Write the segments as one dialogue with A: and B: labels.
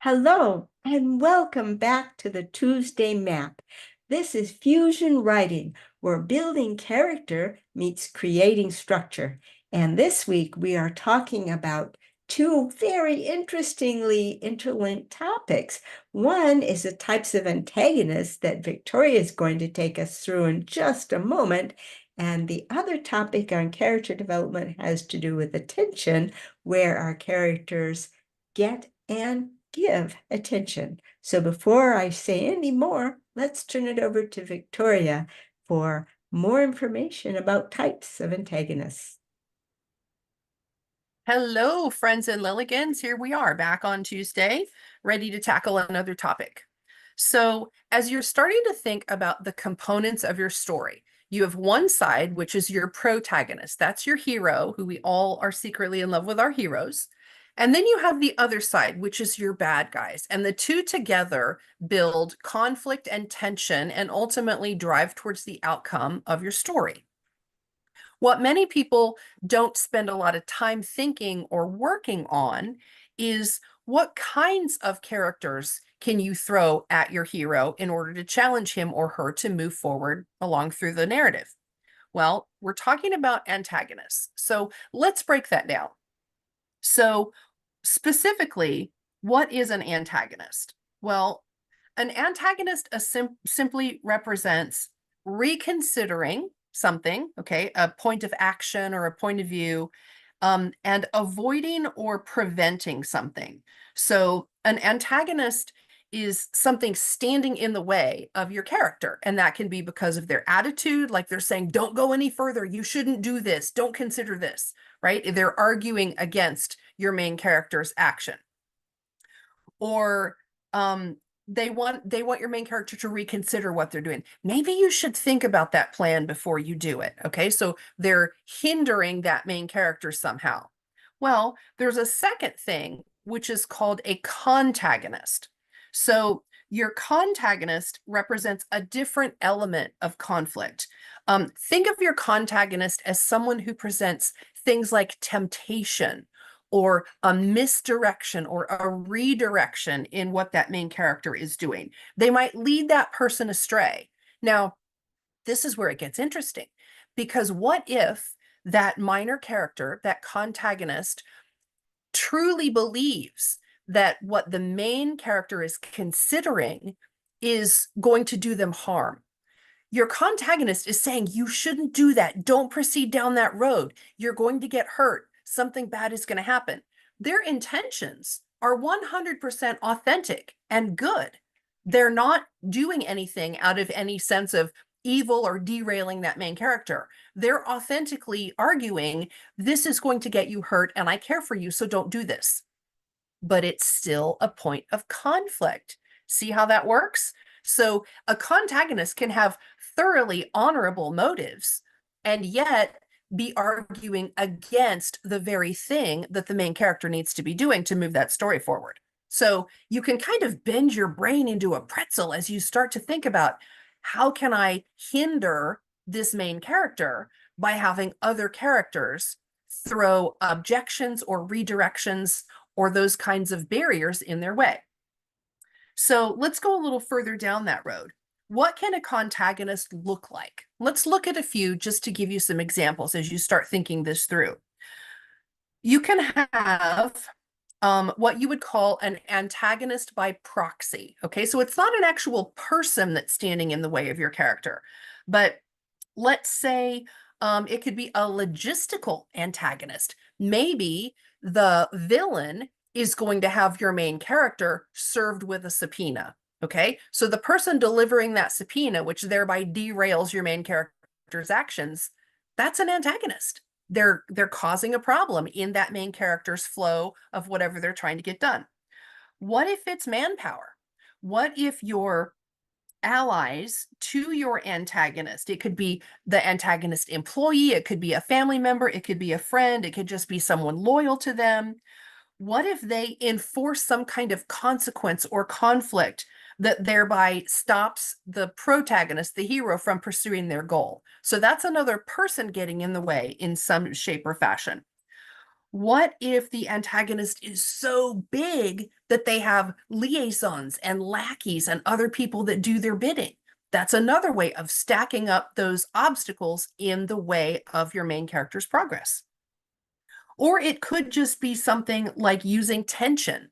A: Hello, and welcome back to the Tuesday Map. This is fusion writing, where building character meets creating structure. And this week we are talking about two very interestingly interlinked topics. One is the types of antagonists that Victoria is going to take us through in just a moment. And the other topic on character development has to do with attention, where our characters get and give attention. So before I say any more, let's turn it over to Victoria for more information about types of antagonists.
B: Hello, friends and Lilligans. Here we are back on Tuesday, ready to tackle another topic. So, as you're starting to think about the components of your story, you have one side, which is your protagonist. That's your hero, who we all are secretly in love with our heroes. And then you have the other side, which is your bad guys. And the two together build conflict and tension and ultimately drive towards the outcome of your story. What many people don't spend a lot of time thinking or working on is what kinds of characters can you throw at your hero in order to challenge him or her to move forward along through the narrative? Well, we're talking about antagonists. So let's break that down. So, specifically, what is an antagonist? Well, an antagonist simply represents reconsidering something, okay, a point of action or a point of view, and avoiding or preventing something. So an antagonist is something standing in the way of your character. And that can be because of their attitude, like they're saying, don't go any further. You shouldn't do this. Don't consider this, right? They're arguing against your main character's action. Or they want your main character to reconsider what they're doing. Maybe you should think about that plan before you do it. Okay, so they're hindering that main character somehow. Well, there's a second thing, which is called a contagonist. So your contagonist represents a different element of conflict. Think of your contagonist as someone who presents things like temptation or a misdirection or a redirection in what that main character is doing. They might lead that person astray. Now, this is where it gets interesting, because what if that minor character, that contagonist, truly believes that what the main character is considering is going to do them harm? Your contagonist is saying, you shouldn't do that. Don't proceed down that road. You're going to get hurt. Something bad is going to happen. Their intentions are 100% authentic and good. They're not doing anything out of any sense of evil or derailing that main character. They're authentically arguing, this is going to get you hurt and I care for you, so don't do this. But it's still a point of conflict. See how that works? So a contagonist can have thoroughly honorable motives and yet be arguing against the very thing that the main character needs to be doing to move that story forward. So you can kind of bend your brain into a pretzel as you start to think about, how can I hinder this main character by having other characters throw objections or redirections or those kinds of barriers in their way? So let's go a little further down that road. What can a contagonist look like? Let's look at a few just to give you some examples as you start thinking this through. You can have what you would call an antagonist by proxy. Okay, so it's not an actual person that's standing in the way of your character, but let's say it could be a logistical antagonist. Maybe the villain is going to have your main character served with a subpoena. Okay, so the person delivering that subpoena, which thereby derails your main character's actions, that's an antagonist. They're causing a problem in that main character's flow of whatever they're trying to get done. What if it's manpower? What if your allies to your antagonist, it could be the antagonist employee, it could be a family member, it could be a friend, it could just be someone loyal to them. What if they enforce some kind of consequence or conflict that thereby stops the protagonist, the hero, from pursuing their goal? So that's another person getting in the way in some shape or fashion. What if the antagonist is so big that they have liaisons and lackeys and other people that do their bidding? That's another way of stacking up those obstacles in the way of your main character's progress. Or it could just be something like using tension.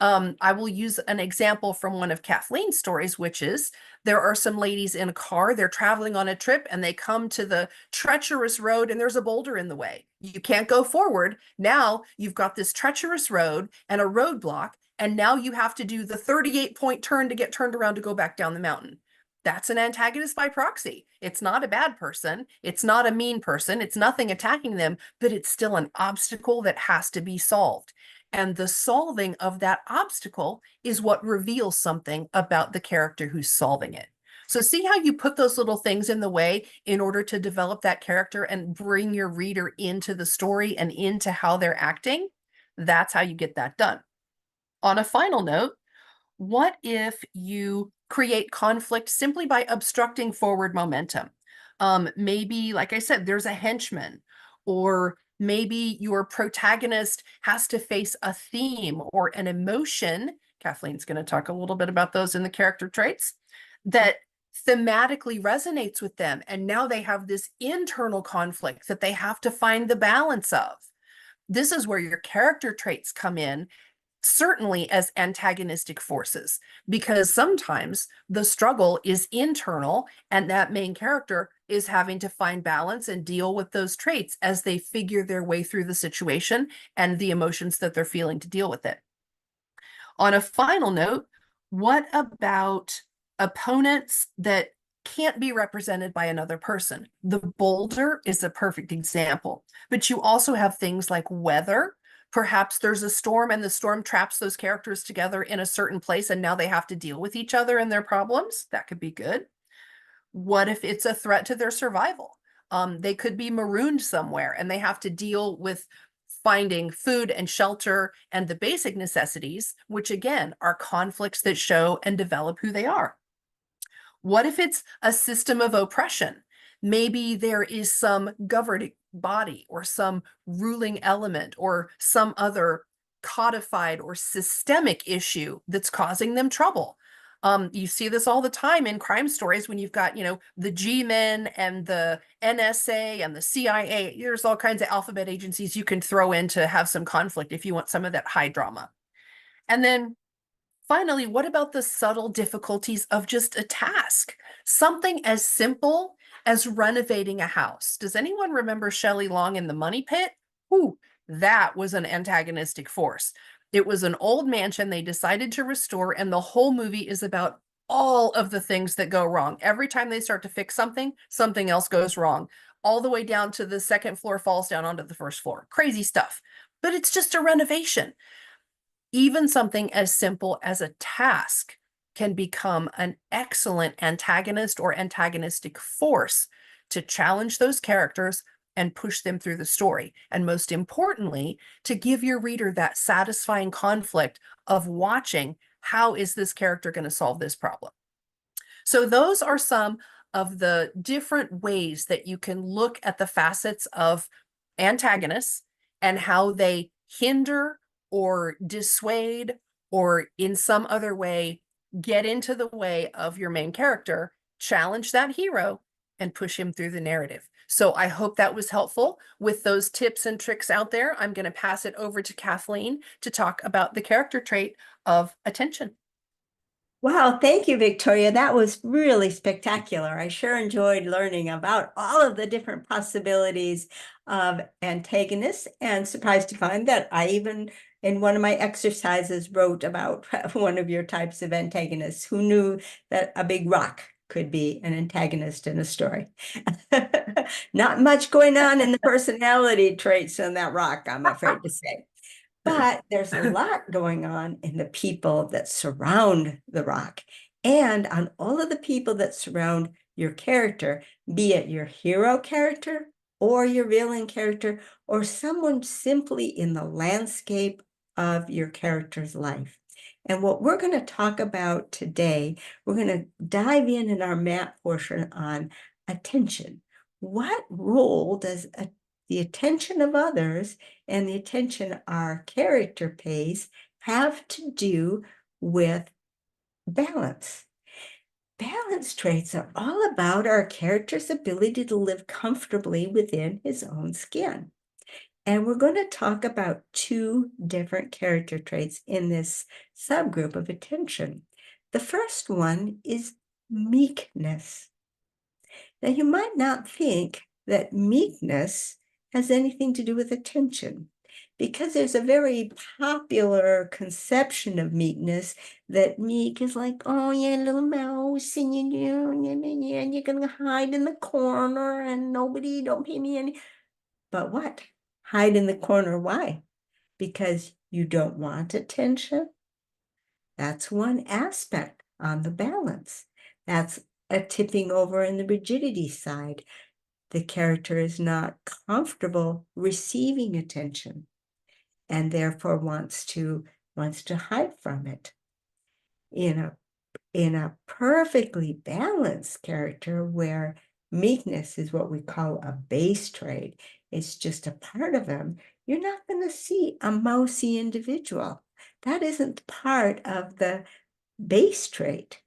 B: I will use an example from one of Kathleen's stories, which is there are some ladies in a car, they're traveling on a trip, and they come to the treacherous road, and there's a boulder in the way. You can't go forward. Now you've got this treacherous road and a roadblock, and now you have to do the 38-point turn to get turned around to go back down the mountain. That's an antagonist by proxy. It's not a bad person. It's not a mean person. It's nothing attacking them, but it's still an obstacle that has to be solved. And the solving of that obstacle is what reveals something about the character who's solving it. So see how you put those little things in the way in order to develop that character and bring your reader into the story and into how they're acting? That's how you get that done. On a final note, what if you create conflict simply by obstructing forward momentum? Maybe, like I said, there's a henchman, or maybe your protagonist has to face a theme or an emotion. Kathleen's going to talk a little bit about those in the character traits that thematically resonates with them. And now they have this internal conflict that they have to find the balance of. This is where your character traits come in, certainly as antagonistic forces, because sometimes the struggle is internal and that main character is having to find balance and deal with those traits as they figure their way through the situation and the emotions that they're feeling to deal with it. On a final note, what about opponents that can't be represented by another person? The boulder is a perfect example, but you also have things like weather. Perhaps there's a storm and the storm traps those characters together in a certain place and now they have to deal with each other and their problems. That could be good. What if it's a threat to their survival? They could be marooned somewhere and they have to deal with finding food and shelter and the basic necessities, which again are conflicts that show and develop who they are. What if it's a system of oppression? Maybe there is some governing body or some ruling element or some other codified or systemic issue that's causing them trouble. You see this all the time in crime stories when you've got, the G-men and the NSA and the CIA. There's all kinds of alphabet agencies you can throw in to have some conflict if you want some of that high drama. And then finally, what about the subtle difficulties of just a task? Something as simple as renovating a house. Does anyone remember Shelley Long in The Money Pit? Ooh, that was an antagonistic force. It was an old mansion they decided to restore, and the whole movie is about all of the things that go wrong. Every time they start to fix something, something else goes wrong. All the way down to the second floor falls down onto the first floor. Crazy stuff. But it's just a renovation. Even something as simple as a task can become an excellent antagonist or antagonistic force to challenge those characters and push them through the story. And most importantly, to give your reader that satisfying conflict of watching, how is this character going to solve this problem? So those are some of the different ways that you can look at the facets of antagonists and how they hinder or dissuade or in some other way get into the way of your main character, challenge that hero, and push him through the narrative. So I hope that was helpful. With those tips and tricks out there, I'm going to pass it over to Kathleen to talk about the character trait of attention.
A: Wow, thank you, Victoria. That was really spectacular. I sure enjoyed learning about all of the different possibilities of antagonists, and surprised to find that I even in one of my exercises wrote about one of your types of antagonists. Who knew that a big rock could be an antagonist in a story? Not much going on in the personality traits on that rock, I'm afraid to say. But there's a lot going on in the people that surround the rock and on all of the people that surround your character, be it your hero character or your villain character or someone simply in the landscape of your character's life. And what we're going to talk about today, we're going to dive in our map portion on attention. What role does the attention of others and the attention our character pays have to do with balance. Balance traits are all about our character's ability to live comfortably within his own skin. And we're going to talk about two different character traits in this subgroup of attention. The first one is meekness. Now, you might not think that meekness has anything to do with attention, because there's a very popular conception of meekness that meek is like, oh, yeah, little mouse, and you're gonna hide in the corner and nobody don't pay me any. But what? Hide in the corner, why? Because you don't want attention? That's one aspect on the balance. That's a tipping over in the rigidity side. The character is not comfortable receiving attention and therefore wants to hide from it. In a perfectly balanced character where meekness is what we call a base trait, it's just a part of him, you're not going to see a mousy individual. That isn't part of the base trait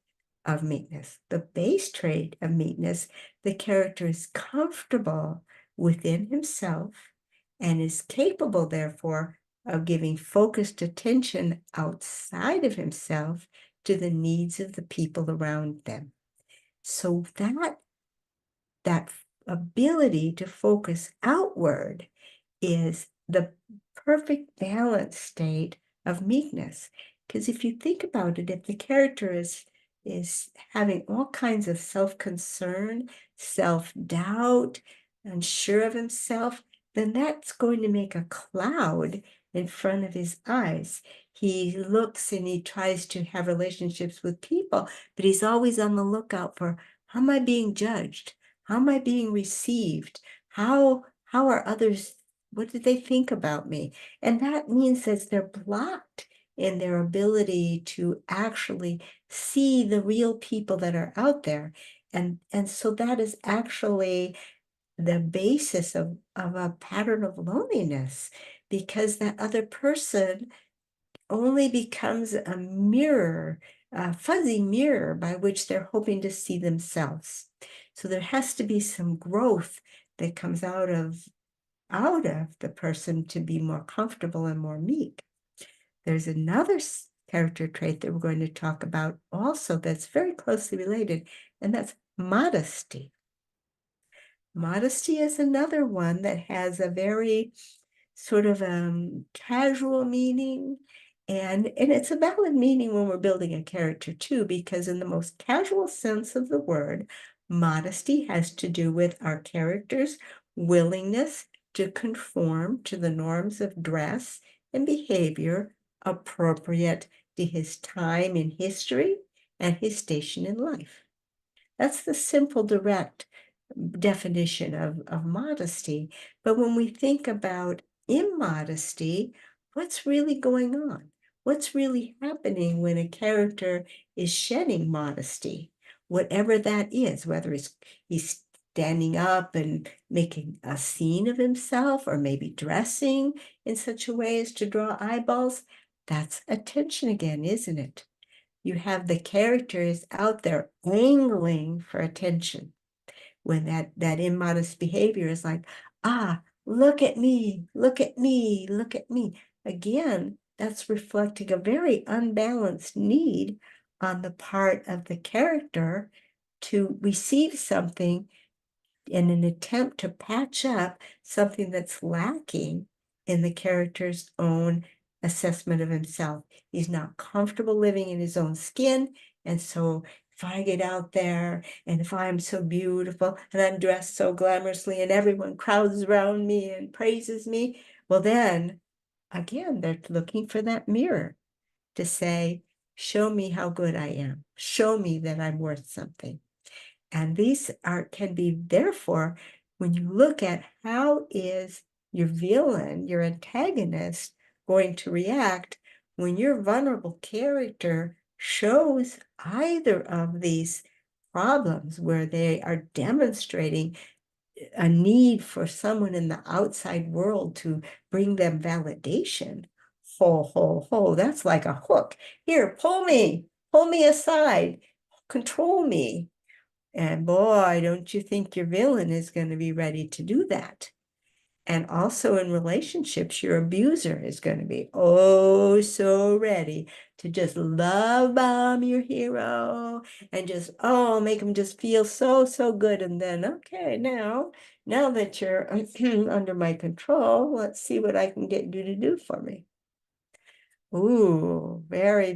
A: of meekness. The base trait of meekness, the character is comfortable within himself and is capable, therefore, of giving focused attention outside of himself to the needs of the people around them. So that ability to focus outward is the perfect balance state of meekness. Because if you think about it, if the character is having all kinds of self-concern, self-doubt, unsure of himself, then that's going to make a cloud in front of his eyes. He looks and he tries to have relationships with people, but he's always on the lookout for, how am I being judged? How am I being received? How are others, what did they think about me? And that means that they're blocked in their ability to actually see the real people that are out there. And so that is actually the basis of a pattern of loneliness, because that other person only becomes a mirror, a fuzzy mirror by which they're hoping to see themselves. So there has to be some growth that comes out of the person to be more comfortable and more meek. There's another character trait that we're going to talk about also that's very closely related, and that's modesty. Modesty is another one that has a very sort of casual meaning, and it's a valid meaning when we're building a character too, because in the most casual sense of the word, modesty has to do with our character's willingness to conform to the norms of dress and behavior appropriate to his time in history and his station in life. That's the simple, direct definition of modesty. But when we think about immodesty, what's really going on? What's really happening when a character is shedding modesty? Whatever that is, whether he's standing up and making a scene of himself, or maybe dressing in such a way as to draw eyeballs, that's attention again, isn't it? You have the characters out there angling for attention, when that immodest behavior is like, look at me, look at me, look at me. Again, that's reflecting a very unbalanced need on the part of the character to receive something in an attempt to patch up something that's lacking in the character's own assessment of himself. He's not comfortable living in his own skin, and so if I get out there and if I'm so beautiful and I'm dressed so glamorously and everyone crowds around me and praises me, well then, again, they're looking for that mirror to say, show me how good I am. Show me that I'm worth something. And these can be, therefore, when you look at how is your villain, your antagonist, going to react when your vulnerable character shows either of these problems where they are demonstrating a need for someone in the outside world to bring them validation. That's like a hook. Here, pull me aside, control me. And boy, don't you think your villain is going to be ready to do that? And also in relationships, your abuser is going to be oh so ready to just love bomb your hero and just, oh, make them just feel so good. And then, okay, now that you're under my control, let's see what I can get you to do for me. Ooh, very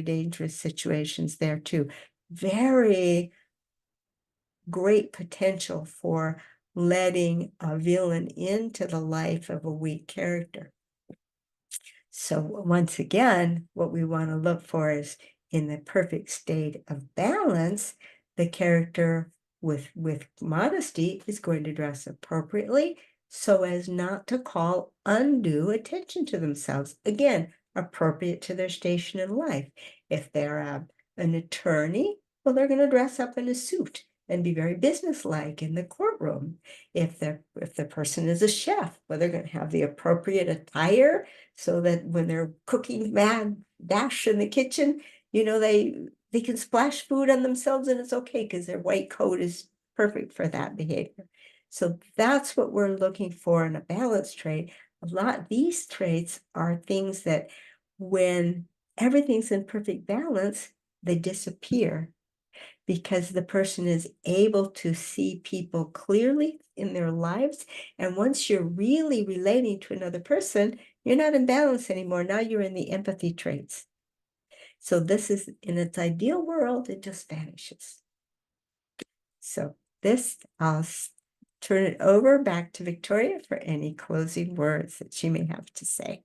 A: dangerous situations there too. Very great potential for letting a villain into the life of a weak character. So once again, what we want to look for is in the perfect state of balance, the character with modesty is going to dress appropriately so as not to call undue attention to themselves. Again, appropriate to their station in life. If they're an attorney, well, they're going to dress up in a suit and be very businesslike in the courtroom. If the person is a chef, well, they're going to have the appropriate attire so that when they're cooking mad dash in the kitchen, they can splash food on themselves and it's okay because their white coat is perfect for that behavior. So that's what we're looking for in a balance trait. These traits are things that when everything's in perfect balance, they disappear because the person is able to see people clearly in their lives. And once you're really relating to another person, you're not in balance anymore. Now you're in the empathy traits. So this is, in its ideal world, it just vanishes. So I'll turn it over back to Victoria for any closing words that she may have to say.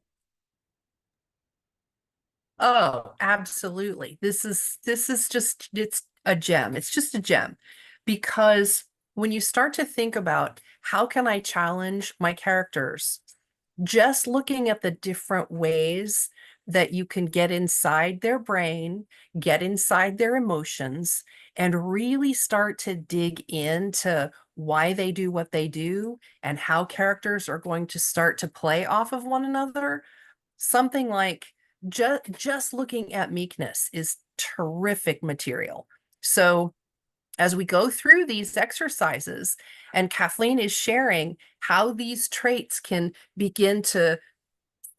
B: Oh, absolutely. This is just, it's a gem. It's just a gem because when you start to think about how can I challenge my characters, just looking at the different ways that you can get inside their brain, get inside their emotions, and really start to dig into why they do what they do and how characters are going to start to play off of one another. Something like just looking at meekness is terrific material. So as we go through these exercises, and Kathleen is sharing how these traits can begin to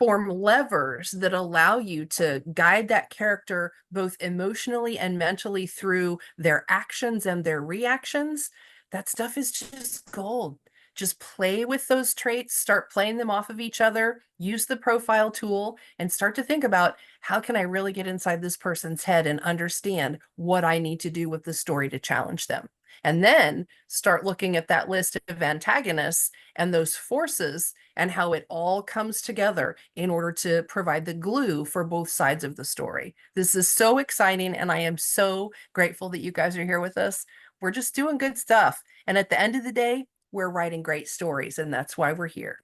B: form levers that allow you to guide that character both emotionally and mentally through their actions and their reactions, that stuff is just gold. Just play with those traits, start playing them off of each other, use the profile tool, and start to think about how can I really get inside this person's head and understand what I need to do with the story to challenge them. And then start looking at that list of antagonists and those forces and how it all comes together in order to provide the glue for both sides of the story. This is so exciting, and I am so grateful that you guys are here with us. We're just doing good stuff. And at the end of the day, we're writing great stories, and that's why we're here.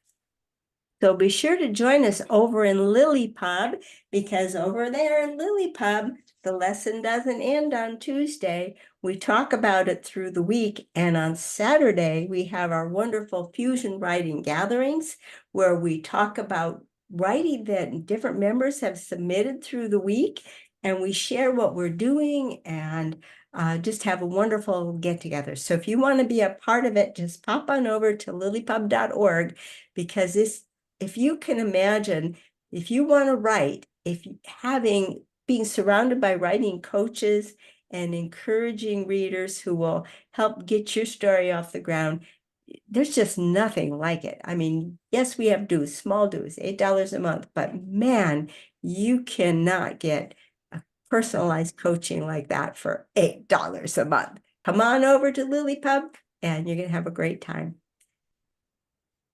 A: So be sure to join us over in LiLLiPub, because over there in LiLLiPub, the lesson doesn't end on Tuesday. We talk about it through the week. And on Saturday, we have our wonderful fusion writing gatherings where we talk about writing that different members have submitted through the week. And we share what we're doing and just have a wonderful get together. So if you want to be a part of it, just pop on over to lillipub.org, because if you can imagine, if you want to write, being surrounded by writing coaches and encouraging readers who will help get your story off the ground, there's just nothing like it. I mean, yes, we have dues, small dues, $8 a month, but man, you cannot get a personalized coaching like that for $8 a month. Come on over to LiLLiPub and you're going to have a great time.